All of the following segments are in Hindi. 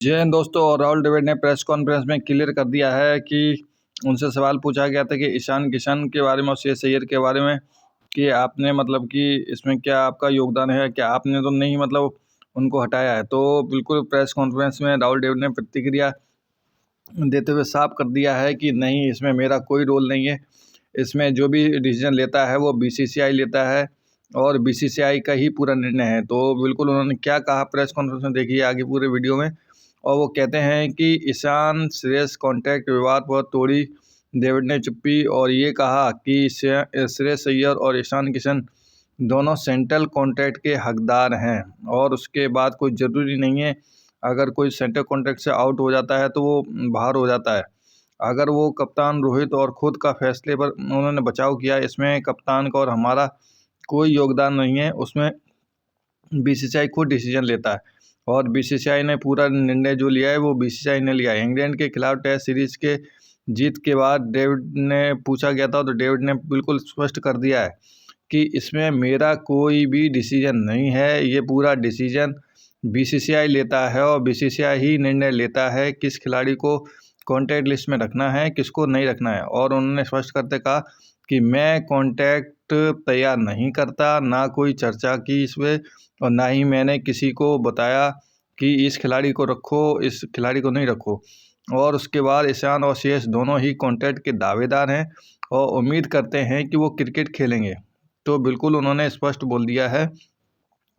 जय हिंद दोस्तों। और राहुल द्रविड़ ने प्रेस कॉन्फ्रेंस में क्लियर कर दिया है कि उनसे सवाल पूछा गया था कि ईशान किशन के बारे में और श्रेयस अय्यर के बारे में कि आपने मतलब कि इसमें क्या आपका योगदान है, क्या आपने तो नहीं मतलब उनको हटाया है। तो बिल्कुल प्रेस कॉन्फ्रेंस में राहुल द्रविड़ ने प्रतिक्रिया देते हुए साफ कर दिया है कि नहीं, इसमें मेरा कोई रोल नहीं है। इसमें जो भी डिसीजन लेता है वो बीसीसीआई लेता है और बीसीसीआई का ही पूरा निर्णय है। तो बिल्कुल उन्होंने क्या कहा प्रेस कॉन्फ्रेंस में, देखिए आगे पूरे वीडियो में। और वो कहते हैं कि ईशान श्रेयस कॉन्ट्रैक्ट विवाद पर तोड़ी द्रविड़ ने चुप्पी और ये कहा कि श्रेयस अय्यर और ईशान किशन दोनों सेंट्रल कॉन्ट्रैक्ट के हकदार हैं और उसके बाद कोई ज़रूरी नहीं है अगर कोई सेंट्रल कॉन्ट्रैक्ट से आउट हो जाता है तो वो बाहर हो जाता है। अगर वो कप्तान रोहित और खुद का फैसले पर उन्होंने बचाव किया, इसमें कप्तान का और हमारा कोई योगदान नहीं है। उसमें बीसीसीआई खुद डिसीजन लेता है और बीसीसीआई ने पूरा निर्णय जो लिया है वो बीसीसीआई ने लिया है। इंग्लैंड के खिलाफ टेस्ट सीरीज के जीत के बाद द्रविड़ ने पूछा गया था तो द्रविड़ ने बिल्कुल स्पष्ट कर दिया है कि इसमें मेरा कोई भी डिसीजन नहीं है। ये पूरा डिसीजन बीसीसीआई लेता है और बीसीसीआई ही निर्णय लेता है किस खिलाड़ी को कॉन्टैक्ट लिस्ट में रखना है, किसको नहीं रखना है। और उन्होंने स्पष्ट करते कहा कि मैं कॉन्टैक्ट तैयार नहीं करता, ना कोई चर्चा की इस पर, और ना ही मैंने किसी को बताया कि इस खिलाड़ी को रखो, इस खिलाड़ी को नहीं रखो। और उसके बाद ईशान और श्रेयस दोनों ही कॉन्टैक्ट के दावेदार हैं और उम्मीद करते हैं कि वो क्रिकेट खेलेंगे। तो बिल्कुल उन्होंने स्पष्ट बोल दिया है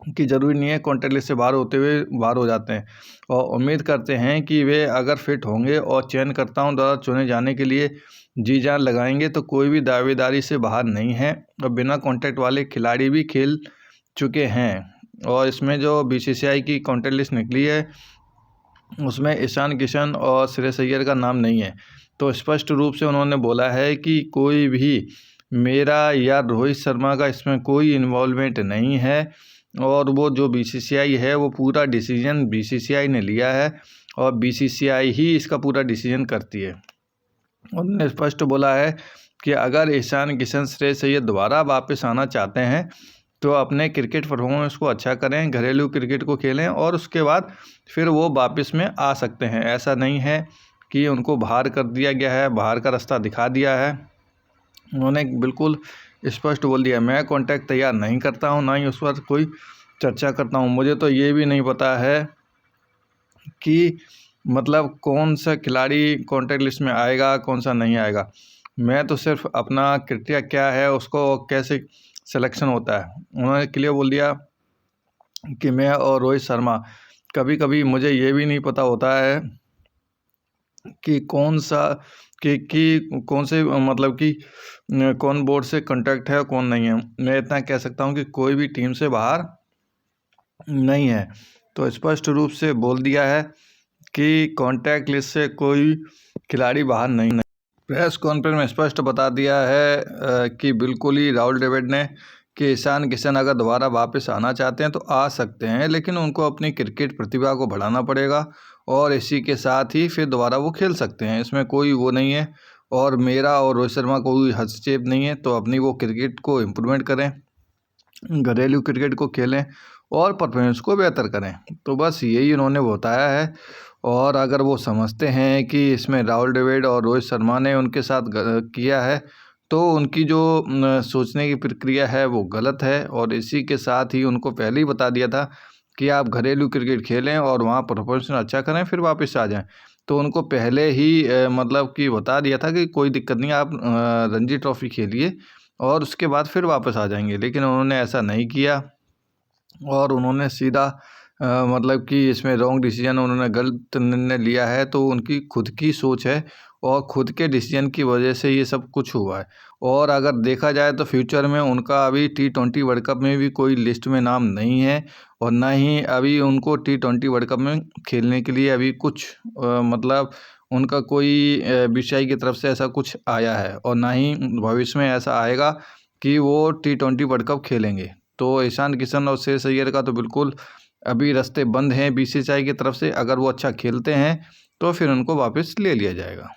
कि ज़रूरी नहीं है कॉन्टैक्ट लिस्ट से बाहर होते हुए बाहर हो जाते हैं, और उम्मीद करते हैं कि वे अगर फिट होंगे और चयनकर्ताओं द्वारा चुने जाने के लिए जी जान लगाएंगे तो कोई भी दावेदारी से बाहर नहीं है और बिना कॉन्टैक्ट वाले खिलाड़ी भी खेल चुके हैं। और इसमें जो बीसीसीआई की कॉन्टैक्ट लिस्ट निकली है उसमें ईशान किशन और श्रेयस अय्यर का नाम नहीं है। तो स्पष्ट रूप से उन्होंने बोला है कि कोई भी मेरा या रोहित शर्मा का इसमें कोई इन्वॉल्वमेंट नहीं है और वो जो बीसीसीआई है वो पूरा डिसीजन बीसीसीआई ने लिया है और बीसीसीआई ही इसका पूरा डिसीजन करती है। उन्होंने स्पष्ट बोला है कि अगर ईशान किशन श्रेयस अय्यर दोबारा वापस आना चाहते हैं तो अपने क्रिकेट परफॉर्मेंस को अच्छा करें, घरेलू क्रिकेट को खेलें और उसके बाद फिर वो वापस में आ सकते हैं। ऐसा नहीं है कि उनको बाहर कर दिया गया है, बाहर का रास्ता दिखा दिया है। उन्होंने बिल्कुल स्पष्ट बोल दिया, मैं कॉन्टैक्ट तैयार नहीं करता हूँ, ना ही उस पर कोई चर्चा करता हूँ। मुझे तो ये भी नहीं पता है कि मतलब कौन सा खिलाड़ी कॉन्टैक्ट लिस्ट में आएगा, कौन सा नहीं आएगा। मैं तो सिर्फ अपना क्राइटेरिया क्या है उसको कैसे सिलेक्शन होता है उन्होंने क्लियर बोल दिया कि मैं और रोहित शर्मा कभी कभी मुझे ये भी नहीं पता होता है कि कौन सा कि कौन से मतलब कि कौन बोर्ड से कॉन्टैक्ट है कौन नहीं है। मैं इतना कह सकता हूँ कि कोई भी टीम से बाहर नहीं है। तो स्पष्ट रूप से बोल दिया है कि कॉन्टैक्ट लिस्ट से कोई खिलाड़ी बाहर नहीं है। प्रेस कॉन्फ्रेंस में स्पष्ट बता दिया है कि बिल्कुल ही राहुल द्रविड़ ने कि ईशान किशन अगर दोबारा वापस आना चाहते हैं तो आ सकते हैं, लेकिन उनको अपनी क्रिकेट प्रतिभा को बढ़ाना पड़ेगा और इसी के साथ ही फिर दोबारा वो खेल सकते हैं। इसमें कोई वो नहीं है और मेरा और रोहित शर्मा को कोई हस्तक्षेप नहीं है। तो अपनी वो क्रिकेट को इम्प्रूवमेंट करें, घरेलू क्रिकेट को खेलें और परफॉर्मेंस को बेहतर करें। तो बस यही उन्होंने बताया है। और अगर वो समझते हैं कि इसमें राहुल द्रविड़ और रोहित शर्मा ने उनके साथ किया है तो उनकी जो सोचने की प्रक्रिया है वो गलत है। और इसी के साथ ही उनको पहले ही बता दिया था कि आप घरेलू क्रिकेट खेलें और वहाँ परफॉर्मेंस अच्छा करें फिर वापस आ जाएं। तो उनको पहले ही मतलब कि बता दिया था कि कोई दिक्कत नहीं, आप रणजी ट्रॉफी खेलिए और उसके बाद फिर वापस आ जाएंगे। लेकिन उन्होंने ऐसा नहीं किया और उन्होंने सीधा मतलब कि इसमें रॉन्ग डिसीजन, उन्होंने गलत निर्णय लिया है। तो उनकी खुद की सोच है और खुद के डिसीजन की वजह से ये सब कुछ हुआ है। और अगर देखा जाए तो फ्यूचर में उनका अभी T20 वर्ल्ड कप में भी कोई लिस्ट में नाम नहीं है और ना ही अभी उनको T20 वर्ल्ड कप में खेलने के लिए अभी कुछ मतलब उनका कोई बीसीसीआई की तरफ से ऐसा कुछ आया है और ना ही भविष्य में ऐसा आएगा कि वो T20 वर्ल्ड कप खेलेंगे। तो ईशान किशन और श्रेयस अय्यर का तो बिल्कुल अभी रास्ते बंद हैं बीसीसीआई की तरफ से। अगर वो अच्छा खेलते हैं तो फिर उनको वापस ले लिया जाएगा।